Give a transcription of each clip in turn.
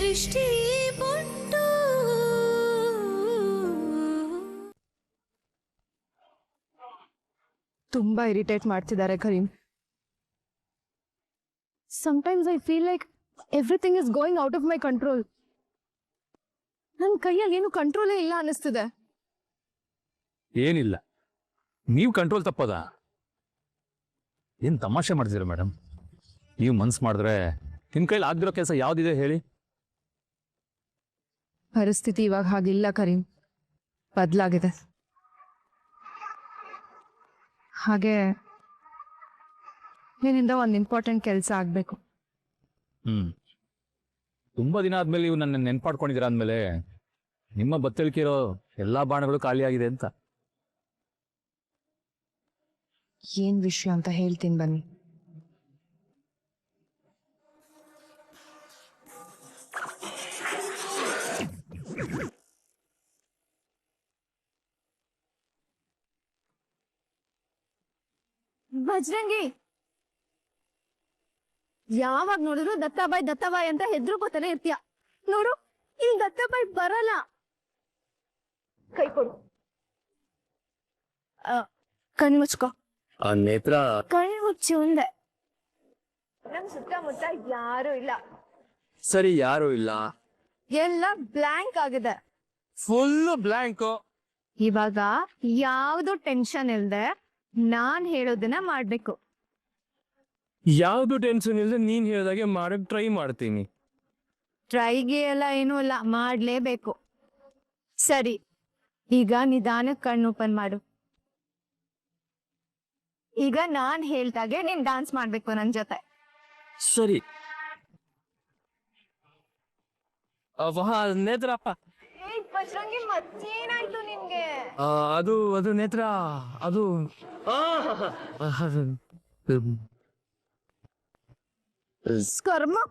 ದೃಷ್ಟಿ ಬೊಟ್ಟು ತುಂಬಾ ಇರಿಟೇಟ್ ಮಾಡ್ತಿದ್ದಾರೆ Karim. Sometimes I feel like everything is going out of my control. ನನ್ನ ಕೈಯಲ್ಲಿ ಏನು ಕಂಟ್ರೋಲೇ ಇಲ್ಲ ಅನಿಸ್ತಿದೆ. ಏನಿಲ್ಲ, ನೀವು ಕಂಟ್ರೋಲ್ ತಪ್ಪದ. ಏನ್ ತಮಾಷೆ ಮಾಡ್ತಿದ್ದೀರಾ ಮೇಡಮ್? ನೀವು ಮನ್ಸು ಮಾಡಿದ್ರೆ ನಿಮ್ಮ ಕೈಲಿ ಆಗ್ದಿರೋ ಕೆಲಸ ಯಾವ್ದಿದೆ ಹೇಳಿ? ಪರಿಸ್ಥಿತಿ ಇವಾಗ ಹಾಗಿಲ್ಲ ಕರೀಂ, ಬದಲಾಗಿದೆ. ಹಾಗೆ ನಿನ್ನಿಂದ ಒಂದು ಇಂಪಾರ್ಟೆಂಟ್ ಕೆಲಸ ಆಗ್ಬೇಕು. ತುಂಬಾ ದಿನ ಆದ್ಮೇಲೆ ನೀವು ನನ್ನ ನೆನ್ಪಾಡ್ಕೊಂಡಿದ್ದೀರಾ ಅಂದ್ಮೇಲೆ ನಿಮ್ಮ ಬತ್ತಳಿಕೆ ಎಲ್ಲಾ ಬಾಣಗಳು ಖಾಲಿಯಾಗಿದೆ ಅಂತ. ಏನ್ ವಿಷಯ ಅಂತ ಹೇಳ್ತೀನಿ ಬನ್ನಿ. ಬಜ್ರಂಗಿ, ಯಾವಾಗ ನೋಡಿದ್ರು ದತ್ತಾಬಾಯಿ ಅಂತ ಹೆದ್ರುಕೋತಾನೆ ಇರ್ತೀಯ. ನೋಡು, ಇಲ್ಲಿ ದತ್ತಾಬಾಯಿ ಬರಲ್ಲ. ಕೈ ಕೊಡು. ಕಣ್ ಮುಚ್ಕೋ. ನೇತ್ರ ಕಣ್ ಮುಚ್ಚಿ ಒಂದೆ. ನಮ್ ಸುತ್ತಮುತ್ತ ಯಾರು ಇಲ್ಲ. ಸರಿ, ಯಾರು ಇಲ್ಲ, ಎಲ್ಲ ಬ್ಲಾಂಕ್ ಆಗಿದೆ. Full blank. ಇವಾಗ ಯಾವ್ದು ಟೆನ್ಷನ್ ಇಲ್ದೆ ನಾನ್ ಹೇಳೋದನ್ನ ಮಾಡ್ಬೇಕು. ಯಾವ್ದು ಟೆನ್ಷನ್ ಇಲ್ಲದೆ ನೀನ್ ಹೇಳಿದಾಗೆ ಮಾಡಕ್ ಟ್ರೈ ಮಾಡ್ತೀನಿ. ಟ್ರೈಗೆ ಎಲ್ಲ ಏನೂ ಇಲ್ಲ, ಮಾಡ್ಲೇಬೇಕು. ಸರಿ, ಈಗ ನಿಧಾನಕ್ಕೆ ಕಣ್ಣು ಓಪನ್ ಮಾಡು. ಈಗ ನಾನ್ ಹೇಳ್ದಾಗೆ ನೀನ್ ಡಾನ್ಸ್ ಮಾಡ್ಬೇಕು ನನ್ ಜೊತೆ. ಸರಿ. ನೇತ್ರಪ್ಪ, ಬಜ್ರಂಗಿ, ಮತ್ತೇನಾಯ್ತು ನಿನ್ಗೆ? ಅದು ನೇತ್ರ, ಅದು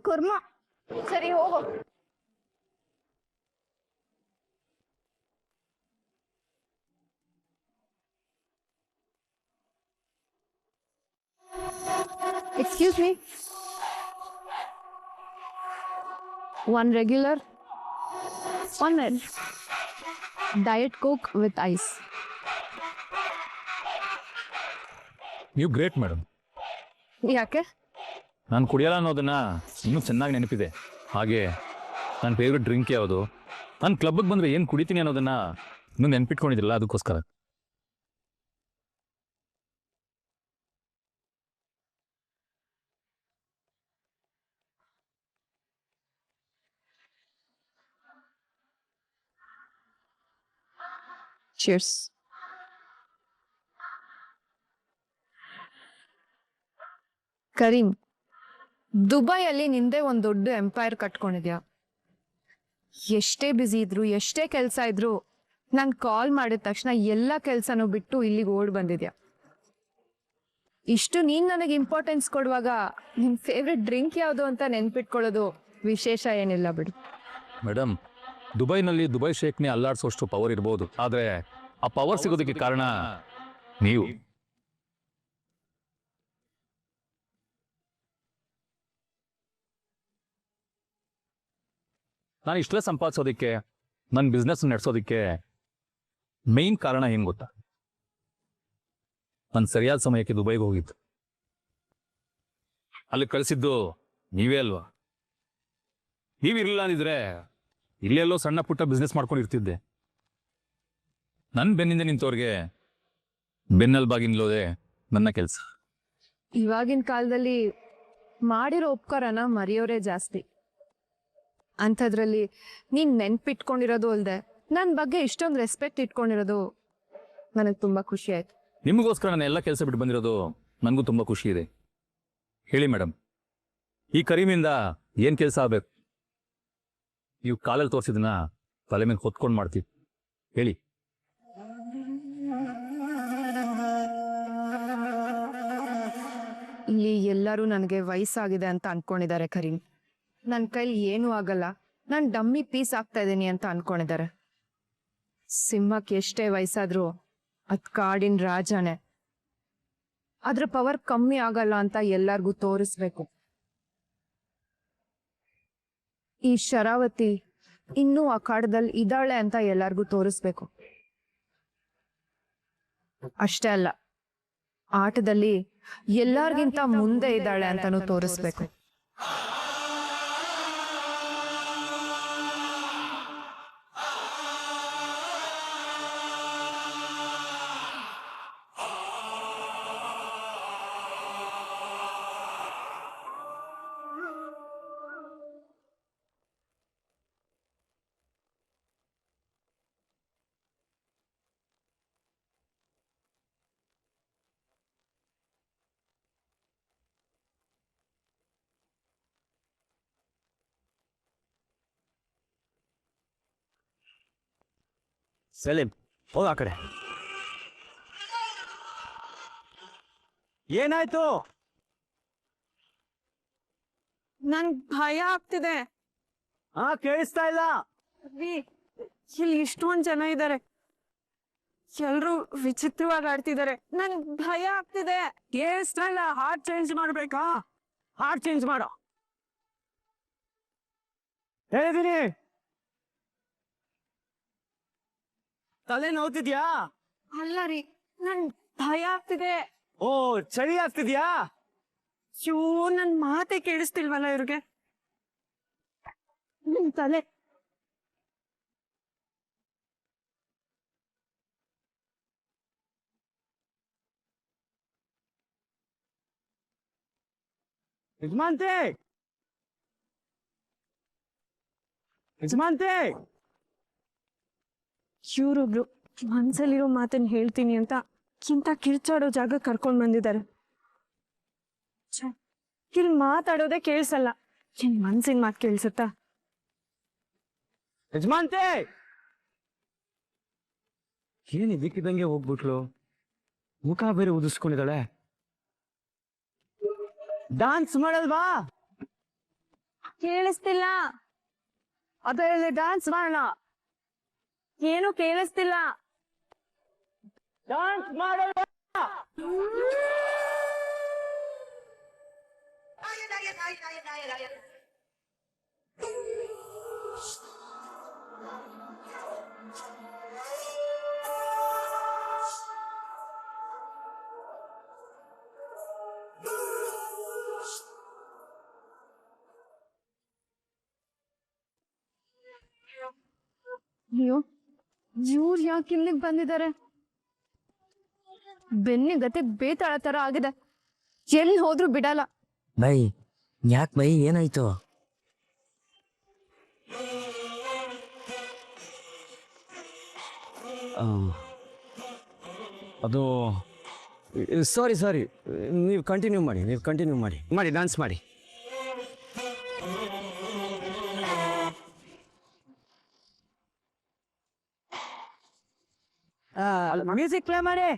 ಕರ್ಮ. ಸರಿ, ಹೋಗು. Excuse me. One regular, one red. Diet Coke with ice. ನೀವು ಗ್ರೇಟ್ ಮೇಡಮ್. ಯಾಕೆ? ನಾನು ಕುಡಿಯಲ್ಲ ಅನ್ನೋದನ್ನ ಇನ್ನೂ ಚೆನ್ನಾಗಿ ನೆನಪಿದೆ. ಹಾಗೆ ನನ್ನ ಫೇವ್ರೆಟ್ ಡ್ರಿಂಕ್ ಯಾವುದು, ನಾನು ಕ್ಲಬ್ಗೆ ಬಂದರೆ ಏನು ಕುಡಿತೀನಿ ಅನ್ನೋದನ್ನ ಇನ್ನೂ ನೆನ್ಪಿಟ್ಕೊಂಡಿದ್ರಲ್ಲ, ಅದಕ್ಕೋಸ್ಕರ. Cheers. ಕರೀಂ, ದುಬೈಯಲ್ಲಿ ನಿಂದೆ ಒಂದು ದೊಡ್ಡ ಎಂಪೈರ್ ಕಟ್ಕೊಂಡಿದ್ಯಾ. ಎಷ್ಟೇ ಬ್ಯುಸಿ ಇದ್ರು, ಎಷ್ಟೇ ಕೆಲಸ ಇದ್ರು, ನಾನು ಕಾಲ್ ಮಾಡಿದ ತಕ್ಷಣ ಎಲ್ಲ ಕೆಲಸನೂ ಬಿಟ್ಟು ಇಲ್ಲಿಗೆ ಓಡ್ ಬಂದಿದ್ಯಾ. ಇಷ್ಟು ನೀನ್ ನನಗೆ ಇಂಪಾರ್ಟೆನ್ಸ್ ಕೊಡುವಾಗ ನಿನ್ ಫೇವ್ರೆಟ್ ಡ್ರಿಂಕ್ ಯಾವುದು ಅಂತ ನೆನ್ಪಿಟ್ಕೊಳ್ಳೋದು ವಿಶೇಷ ಏನಿಲ್ಲ ಬಿಡು. ಮೇಡಮ್, ದುಬೈನಲ್ಲಿ ದುಬೈ ಶೇಕ್ನೇ ಅಲ್ಲಾಡ್ಸೋಷ್ಟು ಪವರ್ ಇರ್ಬೋದು, ಆದರೆ ಆ ಪವರ್ ಸಿಗೋದಕ್ಕೆ ಕಾರಣ ನೀವು. ನಾನು ಇಷ್ಟೇ ಸಂಪಾದಿಸೋದಕ್ಕೆ, ನನ್ನ ಬಿಸ್ನೆಸ್ ನಡೆಸೋದಕ್ಕೆ ಮೇನ್ ಕಾರಣ ಏನು ಗೊತ್ತಾ? ನಾನು ಸರಿಯಾದ ಸಮಯಕ್ಕೆ ದುಬೈಗೆ ಹೋಗಿದ್ದು. ಅಲ್ಲಿ ಕಳಿಸಿದ್ದು ನೀವೇ ಅಲ್ವಾ? ನೀವಿರಲಿಲ್ಲ ಅಂದಿದ್ರೆ ಇಲ್ಲೆಲ್ಲೋ ಸಣ್ಣ ಪುಟ್ಟ ಬಿಸ್ನೆಸ್ ಮಾಡ್ಕೊಂಡು ಇರ್ತಿದ್ದೆ. ನನ್ನ ಬೆನ್ನಿಂದ ನಿಂತವ್ರಿಗೆ ಬೆನ್ನೆಲುಬಾಗಿ ನಿಲ್ಲೋದೆ ನನ್ನ ಕೆಲಸ. ಇವಾಗಿನ ಕಾಲದಲ್ಲಿ ಮಾಡಿರೋ ಉಪಕಾರನ ಮರೆಯೋರೇ ಜಾಸ್ತಿ. ಅಂಥದ್ರಲ್ಲಿ ನೀನ್ ನೆನ್ಪಿಟ್ಕೊಂಡಿರೋದು ಅಲ್ದೆ ನನ್ನ ಬಗ್ಗೆ ಇಷ್ಟೊಂದು ರೆಸ್ಪೆಕ್ಟ್ ಇಟ್ಕೊಂಡಿರೋದು ನನಗೆ ತುಂಬಾ ಖುಷಿ ಆಯ್ತು. ನಿಮಗೋಸ್ಕರ ನಾನು ಎಲ್ಲ ಕೆಲಸ ಬಿಟ್ಟು ಬಂದಿರೋದು ನನಗೂ ತುಂಬ ಖುಷಿ ಇದೆ. ಹೇಳಿ ಮೇಡಮ್, ಈ ಕರೀಮಿಂದ ಏನು ಕೆಲಸ ಆಗಬೇಕು? ನೀವು ಕಾಲಲ್ಲಿ ತೋರಿಸಿದನ್ನ ತಲೆ ಮೇಲೆ ಹೊತ್ಕೊಂಡು ಮಾಡ್ತೀವಿ. ಹೇಳಿ. ಇಲ್ಲಿ ಎಲ್ಲರೂ ನನಗೆ ವಯಸ್ಸಾಗಿದೆ ಅಂತ ಅನ್ಕೊಂಡಿದ್ದಾರೆ ಕರೀಂ. ನನ್ನ ಕೈಲಿ ಏನೂ ಆಗಲ್ಲ, ನಾನು ಡಮ್ಮಿ ಪೀಸ್ ಆಗ್ತಾ ಇದ್ದೀನಿ ಅಂತ ಅನ್ಕೊಂಡಿದ್ದಾರೆ. ಸಿಂಹಕ್ಕೆ ಎಷ್ಟೇ ವಯಸ್ಸಾದ್ರೂ ಅದ್ ಕಾಡಿನ ರಾಜನೇ. ಅದ್ರ ಪವರ್ ಕಮ್ಮಿ ಆಗಲ್ಲ ಅಂತ ಎಲ್ಲರಿಗೂ ತೋರಿಸ್ಬೇಕು. ಈ ಶರಾವತಿ ಇನ್ನೂ ಅಖಾಡದಲ್ಲಿ ಇದ್ದಾಳೆ ಅಂತ ಎಲ್ಲಾರ್ಗೂ ತೋರಿಸ್ಬೇಕು. ಅಷ್ಟೇ ಅಲ್ಲ, ಆಟದಲ್ಲಿ ಎಲ್ಲಾರ್ಗಿಂತ ಮುಂದೆ ಇದ್ದಾಳೆ ಅಂತಾನೂ ತೋರಿಸ್ಬೇಕು. ಸಲೀಂ, ಹೋಗ ಆ ಕಡೆ. ಏನಾಯ್ತು? ನನ್ ಭಯ ಆಗ್ತಿದೆ. ಕೇಳಿಸ್ತಾ ಇಲ್ಲ. ಇಲ್ಲಿ ಇಷ್ಟೊಂದ್ ಜನ ಇದ್ದಾರೆ, ಎಲ್ರು ವಿಚಿತ್ರವಾಗಿ ಆಡ್ತಿದ್ದಾರೆ. ನನ್ ಭಯ ಆಗ್ತಿದೆ. ಕೇಳಿಸ್ತಾ ಇಲ್ಲ. ಹಾರ್ಟ್ ಚೇಂಜ್ ಮಾಡ್ಬೇಕಾ? ಹಾರ್ಟ್ ಚೇಂಜ್ ಮಾಡೋ ಹೇಳಿದೀನಿ. ತಲೆ ನೋವ್ತಿದ್ಯಾ? ಅಲ್ಲ ರೀ, ನನ್ ಭಯ ಆಗ್ತಿದೆ. ಓ, ಚಳಿ ಆಗ್ತಿದ್ಯಾ? ನನ್ ಮಾತೆ ಕೇಳಿಸ್ತಿಲ್ವಲ್ಲ ಇವ್ರಿಗೆ. ನಿನ್ ತಲೆ ಯಜಮಾನ್ತೆ, ಯಜಮಾನ್ತೆ. ಇವ್ರೊಬ್ರು ಮನ್ಸಲ್ಲಿರೋ ಮಾತನ್ನ ಹೇಳ್ತೀನಿ ಅಂತ ಇಂಥ ಕಿರ್ಚಾಡೋ ಜಾಗ ಕರ್ಕೊಂಡ್ ಬಂದಿದ್ದಾರೆ. ಇಲ್ಲಿ ಮಾತಾಡೋದೇ ಕೇಳಿಸಲ್ಲ, ಏನ್ ಮನ್ಸಿನ ಮಾತು ಕೇಳಿಸುತ್ತಾ? ಯಜಮಾನ್ತೆ, ಏನ್ ಇದಕ್ಕಿದಂಗೆ ಹೋಗ್ಬಿಟ್ಲು? ಮುಖ ಬೇರೆ ಉದಿಸ್ಕೊಂಡಿದ್ದಾಳೆ. ಡಾನ್ಸ್ ಮಾಡಲ್ವಾ? ಕೇಳಿಸ್ತಿಲ್ಲ. ಅದರಲ್ಲಿ ಡಾನ್ಸ್ ಮಾಡೋಣ. ಏನು ಕೇಳಿಸ್ತಿಲ್ಲ. ಡಾನ್ಸ್ ಮಾಡಲ್ವಾ? ಅಯ್ಯೋ, ಇವ್ರು ಯಾಕೆ ಇಲ್ಲಿಗೆ ಬಂದಿದ್ದಾರೆ? ಬೆನ್ನಿಗತೆ ಬೇತಾಳ ತರ ಆಗಿದೆ, ಎಲ್ಲಿ ಹೋದ್ರು ಬಿಡಲ್ಲ. ಬೈ, ಯಾಕೆ ಬೈ, ಏನಾಯ್ತು? ಅದು ಸಾರಿ, ನೀವು ಕಂಟಿನ್ಯೂ ಮಾಡಿ ಡಾನ್ಸ್ ಮಾಡಿ. ಮ್ಯೂಸಿಕ್ ಪ್ಲೇ ಮಾಡಿ.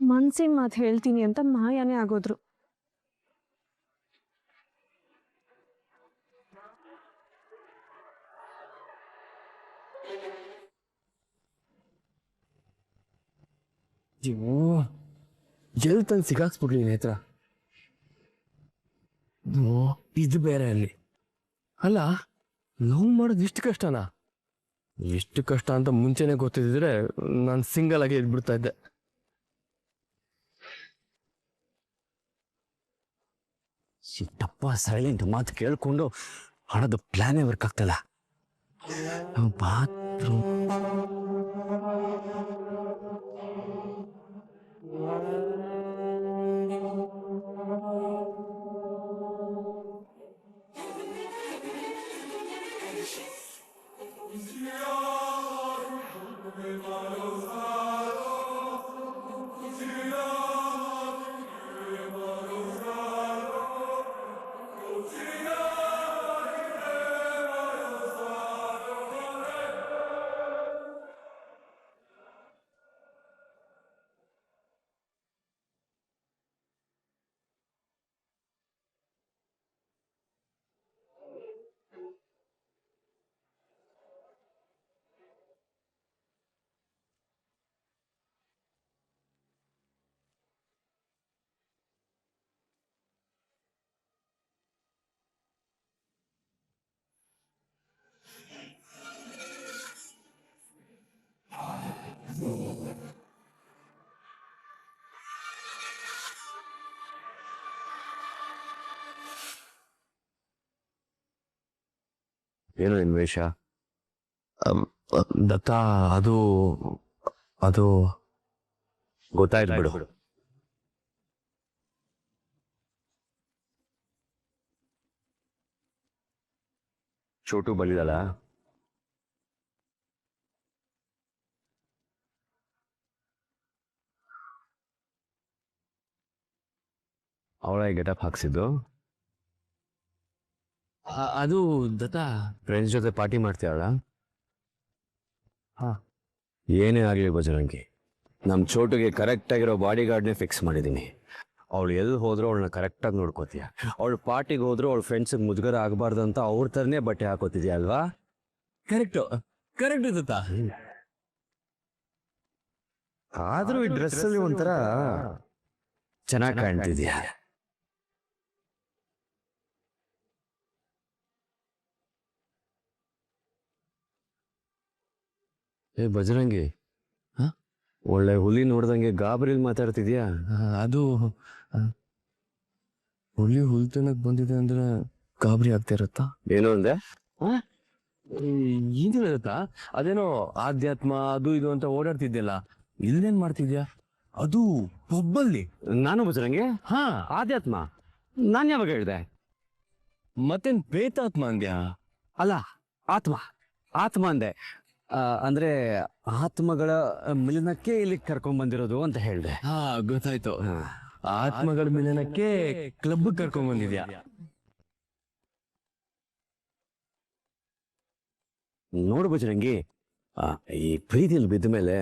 ಮನ್ಸಿನ ಮಾತು ಹೇಳ್ತೀನಿ ಅಂತ ಮಾಯಾನೇ ಆಗೋದ್ರು. ಎಲ್ಲಿ ತಂದು ಸಿಗಾಕ್ಸ್ಬಿಡ್ಲಿ ನೇತ್ರ. ಇದು ಬೇರೆ ಅಲ್ಲಿ. ಅಲ್ಲ, ಲವ್ ಮಾಡೋದು ಇಷ್ಟು ಕಷ್ಟನಾ? ಎಷ್ಟು ಕಷ್ಟ ಅಂತ ಮುಂಚೆನೆ ಗೊತ್ತಿದ್ರೆ ನಾನು ಸಿಂಗಲ್ ಆಗಿ ಇದ್ಬಿಡ್ತಾ ಇದ್ದೆ. ಸಿಟ್ಟಪ್ಪ, ಸೈಲೆಂಟ್ ಮಾತು ಕೇಳ್ಕೊಂಡು ಹಣದ ಪ್ಲಾನೇ ವರ್ಕ್ ಆಗ್ತಲ್ಲ. ಬಾತ್ರೂಮ್ ಏನೋ ನಿನ್ ವೇಷ? ದತ್ತ ಅದು ಅದು ಗೊತ್ತಾಯ್ತು ಬಿಡು. ಚೋಟು ಬಂದಿದಲ್ಲ, ಅವಳ ಗೆಟಪ್ ಹಾಕ್ಸಿದ್ದು. ಅದು ದತ್ತ ಫ್ರೆಂಡ್ಸ್ ಜೊತೆ ಪಾರ್ಟಿ ಮಾಡ್ತೀಯಲ್ಲ? ಹಾ. ಏನೇ ಆಗಲಿ ಬಜರಂಗಿ, ನಮ್ಮ ಚೋಟುಗೆ ಕರೆಕ್ಟ್ ಆಗಿರೋ ಬಾಡಿ ಗಾರ್ಡ್ನೇ ಫಿಕ್ಸ್ ಮಾಡಿದ್ದೀನಿ. ಅವಳು ಎಲ್ಲಿ ಹೋದ್ರೂ ಅವಳನ್ನ ಕರೆಕ್ಟಾಗಿ ನೋಡ್ಕೋತೀಯ. ಅವಳು ಪಾರ್ಟಿಗೆ ಹೋದ್ರು ಅವಳ ಫ್ರೆಂಡ್ಸಿಗೆ ಮುಜುಗರ ಆಗಬಾರ್ದು ಅಂತ ಅವ್ರ ಥರನೇ ಬಟ್ಟೆ ಹಾಕೋತಿದ್ಯಾ ಅಲ್ವಾ? ಕರೆಕ್ಟು ಕರೆಕ್ಟ್ ದತ್ತ. ಆದ್ರೂ ಈ ಡ್ರೆಸ್ ಅಲ್ಲಿ ಒಂಥರ ಚೆನ್ನಾಗಿ ಕಾಣ್ತಿದ್ಯಾ. ಏ ಬಜರಂಗಿ, ಒಳ್ಳೆ ಹುಲಿ ನೋಡ್ದಂಗೆ ಗಾಬರಿಲ್ ಮಾತಾಡ್ತಿದ್ಯಾ. ಅದು ಹುಲಿ ಹುಲ್ತನಕ್ ಬಂದಿದೆ ಅಂದ್ರೆ ಗಾಬರಿ ಆಗ್ತಾ ಇರತ್ತಾ? ಏನು ಅಂದೆ? ಏನಿಲ್ಲ ದತ್ತ, ಅದೇನೋ ಆಧ್ಯಾತ್ಮ ಅದು ಇದು ಅಂತ ಓಡಾಡ್ತಿದ್ಯಲ್ಲ, ಇಲ್ಲೇನ್ ಮಾಡ್ತಿದ್ಯಾ? ಅದು ಪಬ್ಬಲ್ಲಿ. ನಾನು ಬಜರಂಗಿ? ಹಾ, ಆಧ್ಯಾತ್ಮ ನಾನ್ ಯಾವಾಗ ಹೇಳ್ದೆ? ಮತ್ತೇನ್ ಪ್ರೇತಾತ್ಮ ಅಂದ್ಯಾ? ಅಲ್ಲ, ಆತ್ಮ ಆತ್ಮ ಅಂದೆ. ಅಂದ್ರೆ ಆತ್ಮಗಳ ಮಿಲನಕ್ಕೆ ಇಲ್ಲಿ ಕರ್ಕೊಂಡ್ ಬಂದಿರೋದು ಅಂತ ಹೇಳ್ದೆ. ಹಾ ಗೊತ್ತಾಯ್ತು. ಆತ್ಮಗಳ ಮಿಲನಕ್ಕೆ ಕ್ಲಬ್ ಕರ್ಕೊಂಡ್ ಬಂದಿದ್ಯಾ? ನೋಡು ಬಜರಂಗಿ, ಈ ಪ್ರೀತಿಯಲ್ಲಿ ಬಿದ್ದ ಮೇಲೆ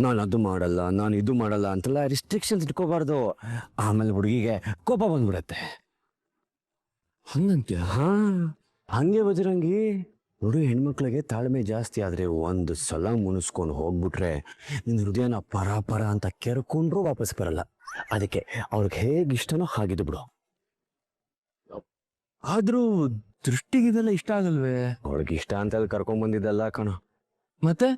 ನಾನು ಅದು ಮಾಡಲ್ಲ, ನಾನು ಇದು ಮಾಡಲ್ಲ ಅಂತೆಲ್ಲ ರಿಸ್ಟ್ರಿಕ್ಷನ್ಸ್ ಇಟ್ಕೋಬಾರ್ದು. ಆಮೇಲೆ ಹುಡುಗಿಗೆ ಕೋಪ ಬಂದ್ಬಿಡತ್ತೆ. ಹಂಗಂತ್ಯ? ಹಾ, ಹಂಗೆ ಬಜರಂಗಿ. ನೋಡು, ಹೆಣ್ಮಕ್ಳಿಗೆ ತಾಳ್ಮೆ ಜಾಸ್ತಿ ಆದ್ರೆ ಒಂದು ಸಲ ಮುನಿಸ್ಕೊಂಡು ಹೋಗ್ಬಿಟ್ರೆ ನಿನ್ನ ಹೃದಯನ ಪರ ಅಂತ ಕೆರ್ಕೊಂಡ್ರು ವಾಪಸ್ ಬರಲ್ಲ. ಅದಕ್ಕೆ ಅವ್ರಿಗೆ ಹೇಗೆ ಇಷ್ಟನೋ ಹಾಗಿದ್ದು ಬಿಡು. ಆದ್ರೂ ದೃಷ್ಟಿಗಿದೆಲ್ಲ ಇಷ್ಟ ಆಗಲ್ವೇ? ಅವ್ಳಿಗೆ ಇಷ್ಟ ಅಂತ ಅಲ್ಲಿ ಕರ್ಕೊಂಡ್ ಬಂದಿದ್ದಲ್ಲ ಕಣೋ. ಮತ್ತೆ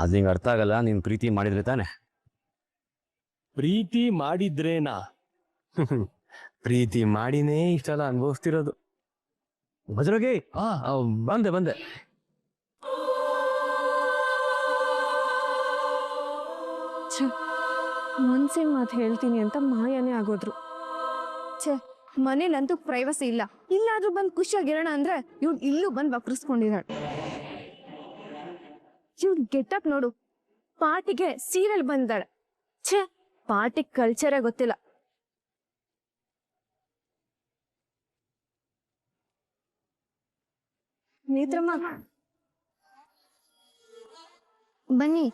ಅದ್ ನಿಂಗೆ ಅರ್ಥ ಆಗಲ್ಲ. ನೀನ್ ಪ್ರೀತಿ ಮಾಡಿದ್ರೆ ತಾನೆ? ಪ್ರೀತಿ ಮಾಡಿದ್ರೇನಾ? ಪ್ರೀತಿ ಮಾಡಿನೇ ಇಷ್ಟೆಲ್ಲ ಅನುಭವಿಸ್ತಿರೋದು. ಬಜರಂಗಿ, ಬಂದೆ ಮನ್ಸಿನ ಮಾತು ಹೇಳ್ತೀನಿ ಅಂತ ಮಾಯನೇ ಆಗೋದ್ರು. ಛೇ, ಮನೇಲಂತೂ ಪ್ರೈವಸಿ ಇಲ್ಲ. ಇಲ್ಲಾದ್ರೂ ಬಂದು ಖುಷಿಯಾಗಿರೋಣ ಅಂದ್ರೆ ಇವ್ಳು ಇಲ್ಲೂ ಬಂದು ವಕ್ರಿಸ್ಕೊಂಡಿದ್ದಾಳೆ. ಇವ್ಳು ಗೆಟಪ್ ನೋಡು, ಪಾರ್ಟಿಗೆ ಸೀರಿಯಲ್ ಬಂದಾಳೆ. ಛೇ, ಪಾರ್ಟಿ ಕಲ್ಚರೇ ಗೊತ್ತಿಲ್ಲ. ನೇತ್ರಮ್ಮ ಬನ್ನಿ.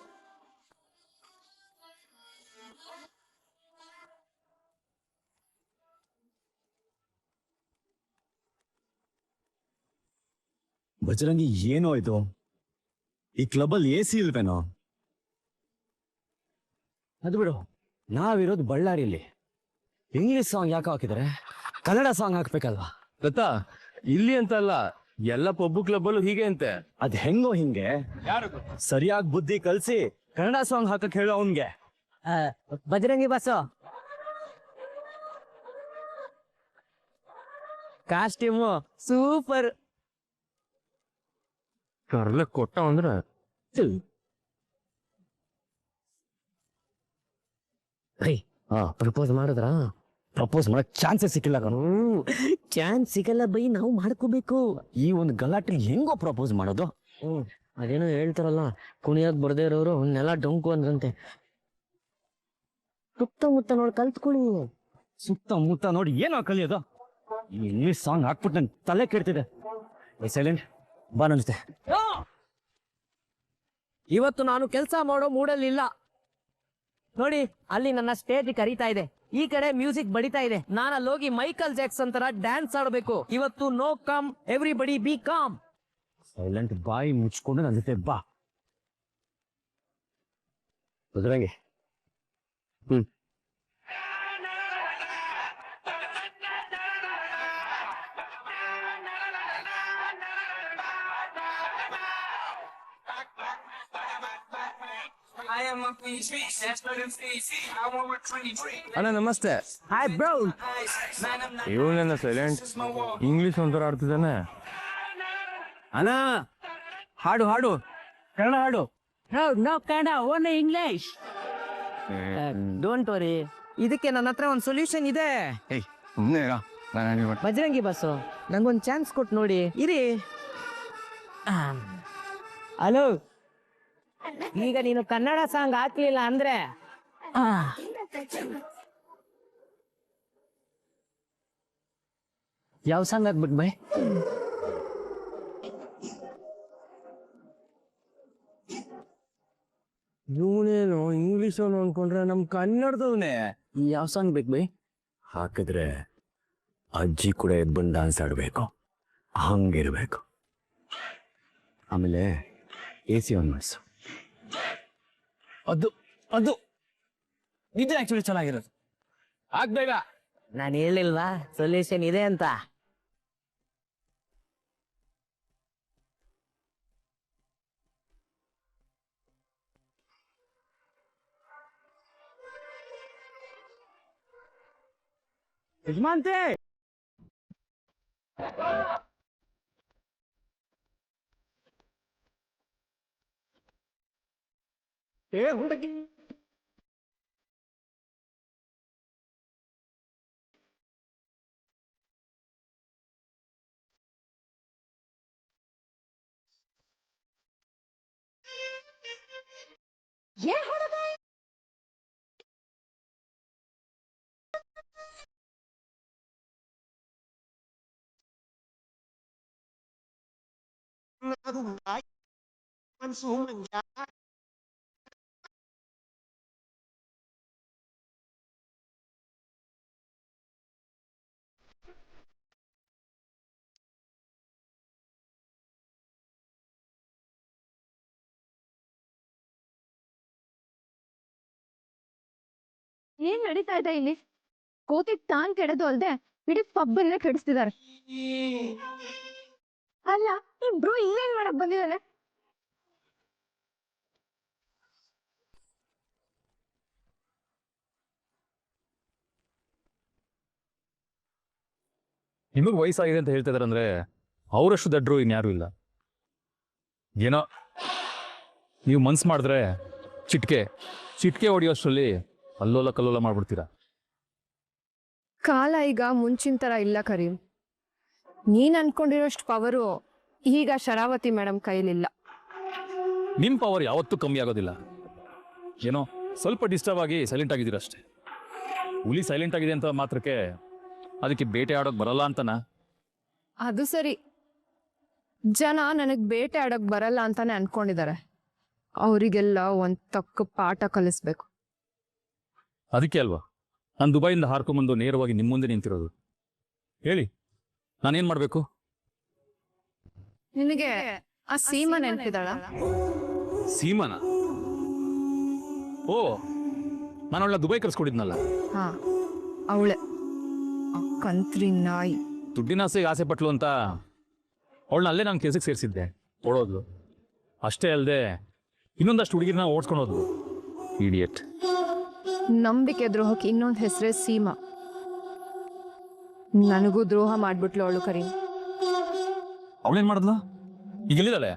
ಬಜರಂಗಿ, ಏನೋ ಇದು? ಈ ಕ್ಲಬಲ್ಲಿ AC ಇಲ್ವೇನೋ? ಅದು ಬಿಡು, ನಾವಿರೋದು ಬಳ್ಳಾರಿಯಲ್ಲಿ. ಇಂಗ್ಲಿಷ್ ಸಾಂಗ್ ಯಾಕೆ ಹಾಕಿದ್ದಾರೆ? ಕನ್ನಡ ಸಾಂಗ್ ಹಾಕ್ಬೇಕಲ್ವಾ? ದತ್ತ, ಇಲ್ಲಿ ಅಂತಲ್ಲ, ಎಲ್ಲ ಪಬ್ಬು ಕ್ಲಬ್ಬಲ್ಲೂ ಹೀಗೆ ಅಂತೆ. ಅದ್ ಹೆಂಗೋ ಹಿಂಗೆ. ಸರಿಯಾಗಿ ಬುದ್ಧಿ ಕಲ್ಸಿ ಕನ್ನಡ ಸಾಂಗ್ ಹಾಕಕ್ ಹೇಳೋ ಅವನ್ಗೆ. Bajrangi boss, costume super. ಕರ್ಲೆ ಕೊಟ್ಟ ಅಂದ್ರೆ ಪ್ರಪೋಸ್ ಮಾಡಿದ್ರಾ? ಪ್ರಪೋಸ್ ಮಾಡಕ್ ಚಾನ್ಸೇ ಸಿಕ್ಕಿಲ್ಲ ಕಣೋ. ಚಾನ್ಸ್ ಸಿಗಲ್ಲ ಬೈ, ನಾವು ಮಾಡ್ಕೋಬೇಕು. ಈ ಒಂದು ಗಲಾಟೆ ಹೆಂಗೋ ಪ್ರಪೋಸ್ ಮಾಡೋದು? ಅದೇನೋ ಹೇಳ್ತಾರಲ್ಲ, ಕುಣಿಯೋದ್ ಬರ್ದೇ ಇರೋರು ನೆಲ ಡೊಂಕು ಅಂದ್ರಂತೆ. ಸುತ್ತಮುತ್ತ ನೋಡಿ ಕಲ್ತ್ಕೊಳ್ಳಿ. ಸುತ್ತಮುತ್ತ ನೋಡಿ ಏನೋ ಕಲಿಯೋದು? ಈ ಇಂಗ್ಲಿಷ್ ಸಾಂಗ್ ಹಾಕ್ಬಿಟ್ಟು ನನ್ ತಲೆ ಕೆಡ್ತಿದೆ. ಸೈಲೆಂಟ್ ಬಾ ನನ್ ಜೊತೆ. ಇವತ್ತು ನಾನು ಕೆಲಸ ಮಾಡೋ ಮೂಡಲ್ಲಿಲ್ಲ ನೋಡಿ. ಅಲ್ಲಿ ನನ್ನ ಸ್ಟೇಜ್ ಕರೀತಾ ಇದೆ, ಈ ಕಡೆ ಮ್ಯೂಸಿಕ್ ಬಡಿತಾ ಇದೆ. ನಾನು ಅಲ್ಲೋಗಿ ಮೈಕಲ್ ಜಾಕ್ಸನ್ ತರ ಡ್ಯಾನ್ಸ್ ಆಡ್ಬೇಕು. ಇವತ್ತು no calm, everybody be calm. Silent, ಬಾಯಿ ಮುಚ್ಕೊಂಡು ನನ್ನ ಜೊತೆ ಬಾ. ಬಜರಂಗಿ, ಅಣ್ಣ ನಮಸ್ತೆ. Hi bro. ಇವನೇನ ಸೈಲೆಂಟ್, ಇಂಗ್ಲಿಷ್ ಒಂಥರ ಆಡ್ತಿದ್ದಾನೆ. ಅಣ್ಣ ಹಾಡು ಹಾಡು ಕನ್ನಡ ಹಾಡು. No Kannada only English. Don't worry, ಇದಕ್ಕೆ ನನ್ನ ಹತ್ರ ಒಂದು ಸೊಲ್ಯೂಷನ್ ಇದೆ. ಬಜರಂಗಿ ಬಸ್ಸು ನಂಗೊಂದು ಚಾನ್ಸ್ ಕೊಟ್ಟು ನೋಡಿ, ಇರಿ. ಹಲೋ, ಈಗ ನೀನು ಕನ್ನಡ ಸಾಂಗ್ ಹಾಕ್ಲಿಲ್ಲ ಅಂದ್ರೆ ಯಾವ ಸಾಂಗ್ ಹಾಕ್ಬಿಟ್ ಬೈ? ಇವನೇನು ಇಂಗ್ಲಿಷ್ ಅವನು ಅನ್ಕೊಂಡ್ರೆ ನಮ್ ಕನ್ನಡದವನೇ. ಯಾವ ಸಾಂಗ್ ಬೇಕು ಬೈ? ಹಾಕಿದ್ರೆ ಅಜ್ಜಿ ಕೂಡ ಎದ್ದು ಬಂದು ಡಾನ್ಸ್ ಆಡಬೇಕು, ಹಂಗಿರ್ಬೇಕು. ಆಮೇಲೆ AC ಆನ್ ಮಾಡಿಸು. ಅದು ಅದು ನಿಜ ಆಕ್ಚುಲಿ ಚೆನ್ನಾಗಿರೋದು. ಆಗ್ಬೇಗ. ನಾನು ಹೇಳಿಲ್ವಾ ಸೊಲ್ಯೂಷನ್ ಇದೆ ಅಂತ? ಯಜಮಾನ್ತೆ, ಹುಡುಗಿ ಏನ್ ನಡೀತಾ ಇದೆ ಇಲ್ಲಿ? ಕೋತಿ ತಾನ್ ಕೆಡದು ಅಲ್ದೆ ಇಡೀ ಪಬ್ಬನ್ನೇ ಕೆಡಿಸ್ತಿದ್ದಾರೆ. ಅಲ್ಲ, ಬ್ರೋ ಇಲ್ಲೇನ್ ಮಾಡಕ್ ಬಂದಿದ್ದಾನೆ? ನಿಮಗೆ ವಯಸ್ಸಾಗಿದೆ ಅಂತ ಹೇಳ್ತಾ ಇದಾರೆ ಅಂದ್ರೆ ಅವರಷ್ಟು ದಡ್ರು ಇನ್ಯಾರು ಇಲ್ಲ. ಏನೋ ನೀವು ಮನ್ಸು ಮಾಡಿದ್ರೆ ಚಿಟ್ಕೆ ಹೊಡಿಯೋಷ್ಟರಲ್ಲಿ ಅಲ್ಲೋಲ ಕಲ್ಲೋಲ ಮಾಡ್ಬಿಡ್ತೀರಾ. ಕಾಲ ಈಗ ಮುಂಚಿನ ತರ ಇಲ್ಲ ಕರೀಂ. ನೀನ್ ಅನ್ಕೊಂಡಿರೋಷ್ಟು ಪವರು ಈಗ ಶರಾವತಿ ಮೇಡಮ್ ಕೈಲಿಲ್ಲ. ನಿಮ್ಮ ಪವರ್ ಯಾವತ್ತೂ ಕಮ್ಮಿ ಆಗೋದಿಲ್ಲ. ಏನೋ ಸ್ವಲ್ಪ ಡಿಸ್ಟರ್ಬ್ ಆಗಿ ಸೈಲೆಂಟ್ ಆಗಿದ್ದೀರ ಅಷ್ಟೇ. ಹುಲಿ ಸೈಲೆಂಟ್ ಆಗಿದೆ ಅಂತ ಮಾತ್ರಕ್ಕೆ ಅದಕ್ಕೆ ಬೇಟೆ ಆಡೋಕ್ ಬರಲ್ಲ ಅಂತನಾ? ಅದು ಸರಿ, ಜನ ನನಗ್ ಬೇಟೆ ಆಡೋಕ್ ಬರಲ್ಲ ಅಂತಾನೆ ಅನ್ಕೊಂಡಿದ್ದಾರೆ. ಅವರಿಗೆಲ್ಲ ಒಂದ್ ತಕ್ಕ ಪಾಠ ಕಲಿಸ್ಬೇಕು. ಅದಕ್ಕೆ ಅಲ್ವಾ ನಾನು ದುಬೈಯಿಂದ ಹಾರ್ಕೊಂಬಂದು ನೇರವಾಗಿ ನಿಮ್ಮ ಮುಂದೆ ನಿಂತಿರೋದು. ಹೇಳಿ, ನಾನೇನ್ ಮಾಡ್ಬೇಕು? ನಿನಗೆ ಆ ಸೀಮಾ ನೆನ್ಪಿದಾಳ? ಸೀಮಾನ? ಓ, ನಾನು ಅವಳ ದುಬೈ ಕರ್ಸ್ಕೊಡಿದ್ನಲ್ಲ. ಹಾ, ಅವಳೆ ಕಂತ್ರಿ ನಾಯಿ. ದುಡ್ಡಿನ ಆಸೆ ಪಟ್ಲು ಅಂತ ಅವಳನ್ನ ಅಲ್ಲೇ ನಾನು ಕೆಲ್ಸಕ್ಕೆ ಸೇರಿಸಿದ್ದೆ. ಓಡೋದ್ಲು. ಅಷ್ಟೇ ಅಲ್ಲದೆ ಇನ್ನೊಂದಷ್ಟು ಹುಡುಗಿರನ್ನ ಓಡಿಸ್ಕೊಂಡು ಹೋದ್ಲು. ಇಡಿಯಟ್. ನಂಬಿಕೆ ದ್ರೋಹಕ್ಕೆ ಇನ್ನೊಂದು ಹೆಸರೇ ಸೀಮಾ. ನನಗೂ ದ್ರೋಹ ಮಾಡ್ಬಿಟ್ಲು ಅವಳು ಕರೀಂ. ಅವಳೇನ್ ಮಾಡಿದ್ಲ? ಈಗ ಎಲ್ಲಿದ್ದಾಳೆ?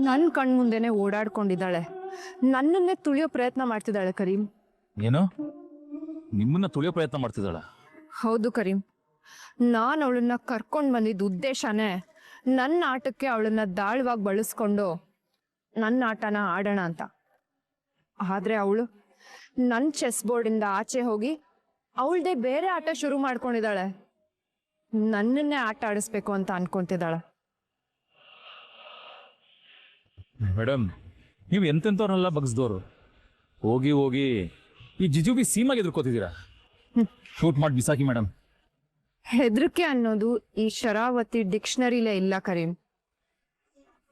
ನನ್ನ ಕಣ್ಮುಂದೆನೆ ಓಡಾಡ್ಕೊಂಡಿದ್ದಾಳೆ. ನನ್ನನ್ನೇ ತುಳಿಯೋ ಪ್ರಯತ್ನ ಮಾಡ್ತಿದ್ದಾಳೆ ಕರೀಂ. ಏನು? ನಿಮ್ಮನ್ನ ತುಳಿಯೋ ಪ್ರಯತ್ನ ಮಾಡ್ತಿದ್ದಾಳ? ಹೌದು ಕರೀಂ. ನಾನು ಅವಳನ್ನ ಕರ್ಕೊಂಡು ಬಂದಿದ್ದ ಉದ್ದೇಶನೇ ನನ್ನ ಆಟಕ್ಕೆ ಅವಳನ್ನ ದಾಳವಾಗಿ ಬಳಸ್ಕೊಂಡು ನನ್ನ ಆಟನ ಆಡೋಣ ಅಂತ. ಆದ್ರೆ ಅವಳು ನನ್ನ ಚೆಸ್ ಬೋರ್ಡಿಂದ ಆಚೆ ಹೋಗಿ ಅವಳದೇ ಬೇರೆ ಆಟ ಶುರು ಮಾಡ್ಕೊಂಡಿದ್ದಾಳೆ. ನನ್ನನ್ನೇ ಆಟ ಆಡಿಸ್ಬೇಕು ಅಂತ ಅನ್ಕೊಂತಿದ್ದಾಳೆ. ಮೇಡಮ್, ನೀವು ಎಂತೆಂಥವ್ರನ್ನೆಲ್ಲ ಬಗ್ಸ್ದೋರು. ಹೋಗಿ ಹೋಗಿ ಈ ಜಿಜುಬಿ ಸೀಮಾಗೆ ಎದುರ್ಕೋತಿದ್ದೀರಾ. ಶೂಟ್ ಮಾಡಿ ಬಿಸಾಕಿ ಮೇಡಮ್. ಹೆದರಿಕೆ ಅನ್ನೋದು ಈ ಶರಾವತಿ ಡಿಕ್ಷನರಿಲೇ ಇಲ್ಲ ಕರೀಂ.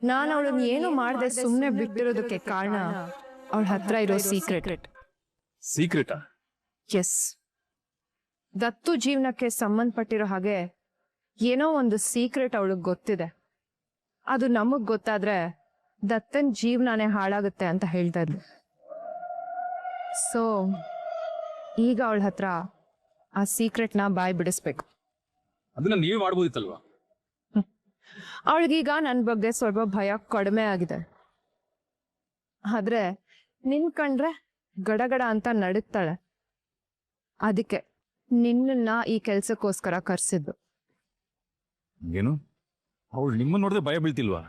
ನಾನು ಅವಳನ್ನ ಏನು ಮಾಡದೆ ಸುಮ್ಮನೆ ಬಿಟ್ಟಿರೋದಕ್ಕೆ ಕಾರಣ ಅವಳ ಹತ್ರ ಇರೋ ಸೀಕ್ರೆಟ್. ಸೀಕ್ರೆಟಾ? ಎಸ್, ದತ್ತು ಜೀವನಕ್ಕೆ ಸಂಬಂಧಪಟ್ಟಿರೋ ಹಾಗೆ ಏನೋ ಒಂದು ಸೀಕ್ರೆಟ್ ಅವಳಿಗೆ ಗೊತ್ತಿದೆ. ಅದು ನಮಗ್ ಗೊತ್ತಾದ್ರೆ ದತ್ತನ್ ಜೀವನನೇ ಹಾಳಾಗುತ್ತೆ ಅಂತ ಹೇಳ್ತಾ ಇದ್ಲು. ಸೊ ಈಗ ಅವಳ ಹತ್ರ ಆ ಸೀಕ್ರೆಟ್ನ ಬಾಯ್ ಬಿಡಿಸ್ಬೇಕು. ಅದನ್ನ ನೀವೇ ಮಾಡ್ಬೋದಿತ್ತಲ್ವಾ? ಅವಳಿಗೀಗ ನನ್ನ ಬಗ್ಗೆ ಸ್ವಲ್ಪ ಭಯ ಕಡಿಮೆ ಆಗಿದೆ. ಆದ್ರೆ ನಿನ್ ಕಂಡ್ರೆ ಗಡಗಡ ಅಂತ ನಡುಕ್ತಾಳೆ. ಅದಕ್ಕೆ ನಿನ್ನನ್ನ ಈ ಕೆಲ್ಸಕ್ಕೋಸ್ಕರ ಕರ್ಸಿದ್ದು. ಏನು ಅವಳು ನಿಮ್ಮನ್ನ ನೋಡಿದ್ರೆ ಭಯ ಬೀಳ್ತಿಲ್ವಾ?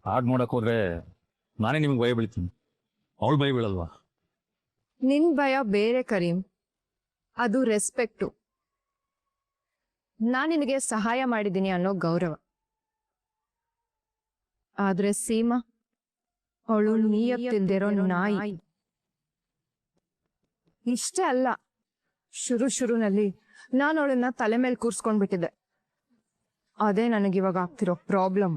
ಹಾಗೆ ನೋಡಕ್ ಹೋದ್ರೆ ನಾನೇ ನಿಮ್ಗೆ ಭಯ ಬೀಳ್ತೀನಿ, ಅವಳು ಭಯ ಬೀಳಲ್ವಾ? ನಿನ್ ಭಯ ಬೇರೆ ಕರೀಂ, ಅದು ರೆಸ್ಪೆಕ್ಟು. ನಾನು ನಿನಗೆ ಸಹಾಯ ಮಾಡಿದ್ದೀನಿ ಅನ್ನೋ ಗೌರವ. ಆದ್ರೆ ಸೀಮಾ ಅವಳು ನೀಯತ್ತಿಲ್ದಿರೋ ನಾಯಿ. ಇಷ್ಟೇ ಅಲ್ಲ, ಶುರುನಲ್ಲಿ ನಾನು ಅವಳನ್ನ ತಲೆ ಮೇಲೆ ಕೂರ್ಸ್ಕೊಂಡ್ಬಿಟ್ಟಿದ್ದೆ. ಅದೇ ನನಗಿವಾಗ ಆಗ್ತಿರೋ ಪ್ರಾಬ್ಲಮ್.